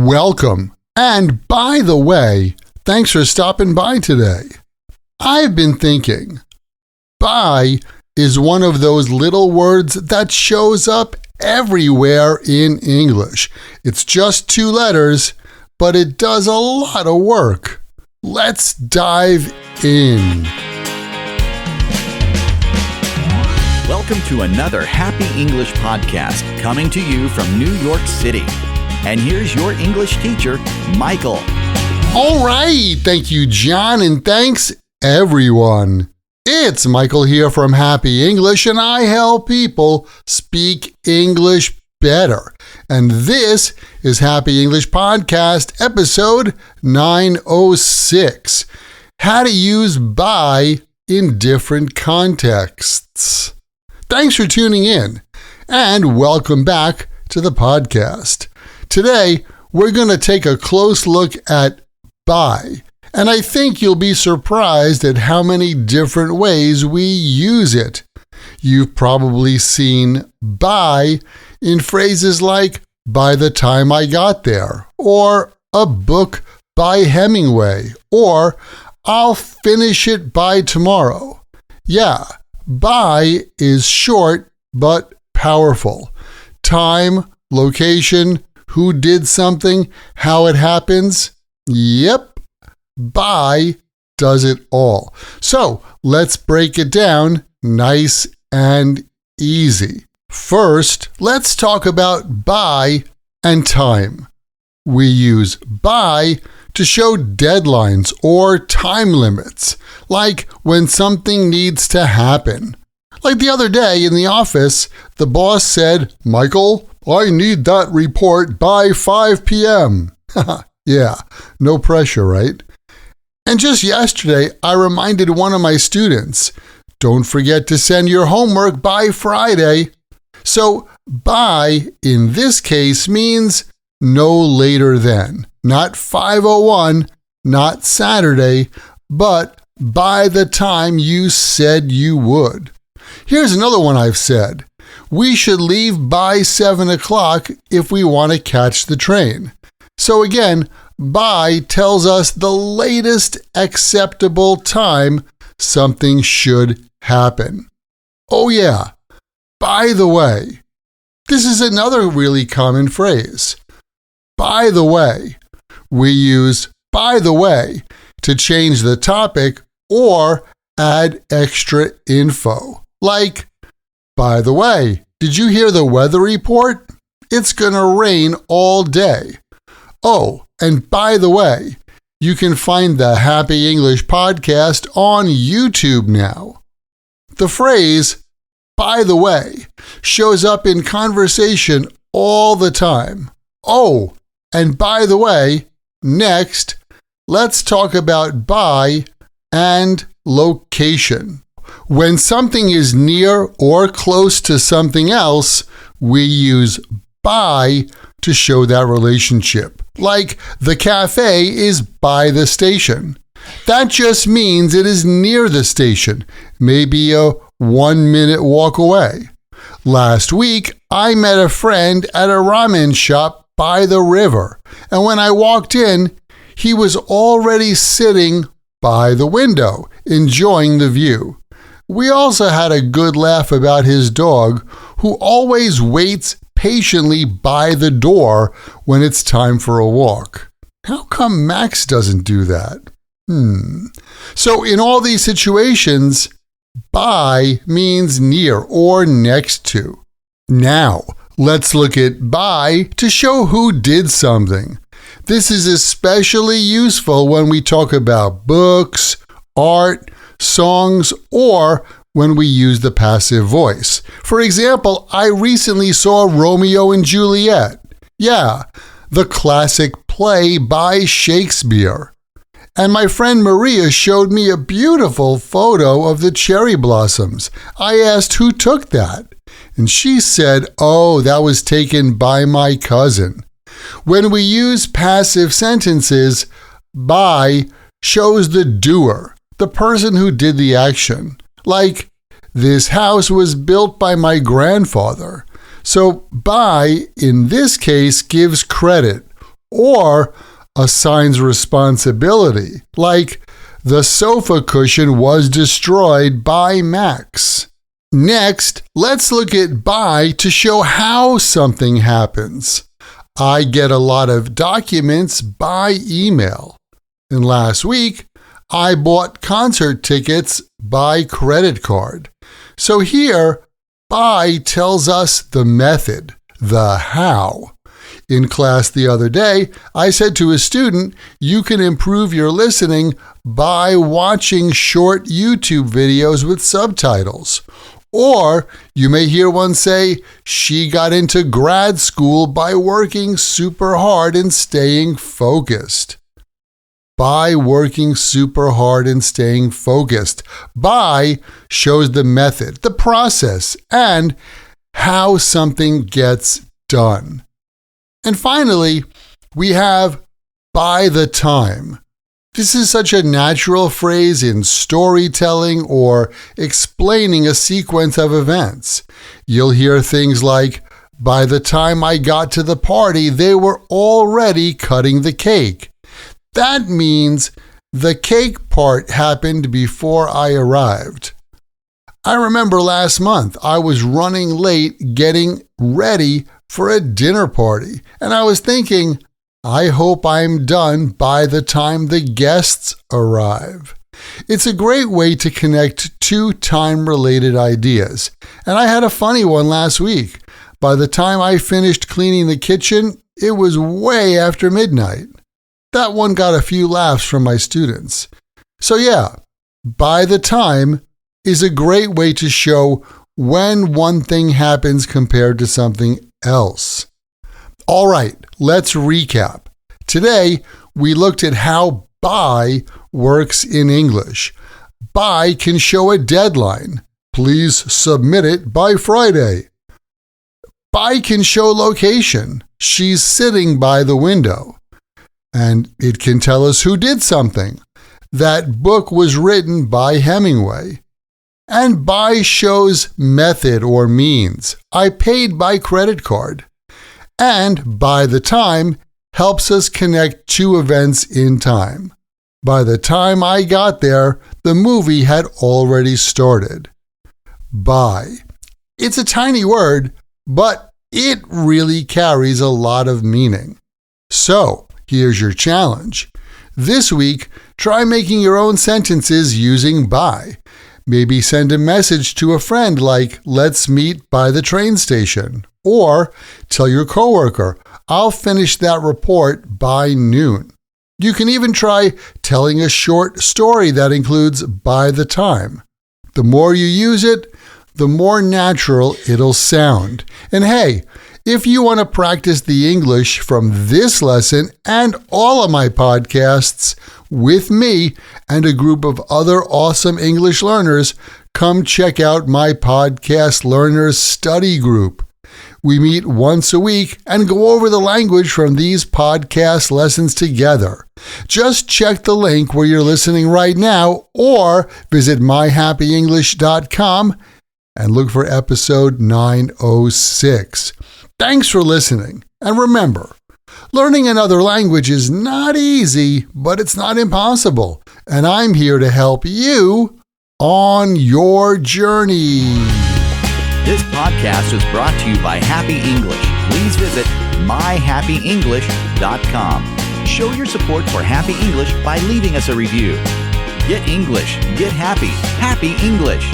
welcome. And by the way, thanks for stopping by today. I've been thinking, bye is one of those little words that shows up everywhere in English. It's just 2 letters, but it does a lot of work. Let's dive in. Welcome to another Happy English podcast coming to you from New York City. And here's your English teacher, Michael. All right, thank you, John, and thanks, everyone. It's Michael here from Happy English, and I help people speak English better. And this is Happy English Podcast, episode 906, How to Use Bye in Different Contexts. Thanks for tuning in, and welcome back to the podcast. Today, we're going to take a close look at bye, and I think you'll be surprised at how many different ways we use it. You've probably seen bye in phrases like, by the time I got there, or a book by Hemingway, or I'll finish it by tomorrow. Yeah, bye is short but powerful. Time, location, who did something, how it happens. Yep, bye does it all. So let's break it down nice and easy. First, let's talk about bye and time. We use bye to show deadlines or time limits, like when something needs to happen. Like the other day in the office, the boss said, "Michael, I need that report by 5 p.m. Yeah, no pressure, right? And just yesterday, I reminded one of my students, don't forget to send your homework by Friday. So, by in this case means no later than. Not 5:01, not Saturday, but by the time you said you would. Here's another one I've said. We should leave by 7 o'clock if we want to catch the train. So again, by tells us the latest acceptable time something should happen. Oh yeah, by the way, this is another really common phrase. By the way, we use by the way to change the topic or add extra info. Like, by the way, did you hear the weather report? It's gonna rain all day. Oh, and by the way, you can find the Happy English podcast on YouTube now. The phrase, by the way, shows up in conversation all the time. Oh, and by the way, next, let's talk about by and location. When something is near or close to something else, we use by to show that relationship. Like the cafe is by the station. That just means it is near the station, maybe a 1-minute walk away. Last week, I met a friend at a ramen shop by the river, and when I walked in, he was already sitting by the window, enjoying the view. We also had a good laugh about his dog, who always waits patiently by the door when it's time for a walk. How come Max doesn't do that? So in all these situations, by means near or next to. Now, let's look at by to show who did something. This is especially useful when we talk about books, art, songs, or when we use the passive voice. For example, I recently saw Romeo and Juliet. Yeah, the classic play by Shakespeare. And my friend Maria showed me a beautiful photo of the cherry blossoms. I asked who took that, and she said, "Oh, that was taken by my cousin." When we use passive sentences, by shows the doer, the person who did the action. Like, this house was built by my grandfather. So by, in this case, gives credit or assigns responsibility, like the sofa cushion was destroyed by Max. Next, let's look at by to show how something happens. I get a lot of documents by email. And last week, I bought concert tickets by credit card. So here, by tells us the method, the how. In class the other day, I said to a student, you can improve your listening by watching short YouTube videos with subtitles. Or you may hear one say, she got into grad school by working super hard and staying focused. By working super hard and staying focused. By shows the method, the process, and how something gets done. And finally, we have by the time. This is such a natural phrase in storytelling or explaining a sequence of events. You'll hear things like, by the time I got to the party, they were already cutting the cake. That means the cake part happened before I arrived. I remember last month I was running late getting ready for a dinner party, and I was thinking, I hope I'm done by the time the guests arrive. It's a great way to connect two time-related ideas, and I had a funny one last week. By the time I finished cleaning the kitchen, it was way after midnight. That one got a few laughs from my students. So yeah, by the time is a great way to show when one thing happens compared to something else. All right, let's recap. Today, we looked at how by works in English. By can show a deadline. Please submit it by Friday. By can show location. She's sitting by the window. And it can tell us who did something. That book was written by Hemingway. And by shows method or means. I paid by credit card. And by the time helps us connect two events in time. By the time I got there, the movie had already started. By. It's a tiny word, but it really carries a lot of meaning. So, here's your challenge. This week, try making your own sentences using by. Maybe send a message to a friend like, let's meet by the train station. Or tell your coworker, I'll finish that report by noon. You can even try telling a short story that includes by the time. The more you use it, the more natural it'll sound. And hey, if you want to practice the English from this lesson and all of my podcasts with me and a group of other awesome English learners, come check out my Podcast Learners Study Group. We meet once a week and go over the language from these podcast lessons together. Just check the link where you're listening right now or visit myhappyenglish.com and look for episode 906. Thanks for listening. And remember, learning another language is not easy, but it's not impossible. And I'm here to help you on your journey. This podcast was brought to you by Happy English. Please visit myhappyenglish.com. Show your support for Happy English by leaving us a review. Get English, get happy, Happy English.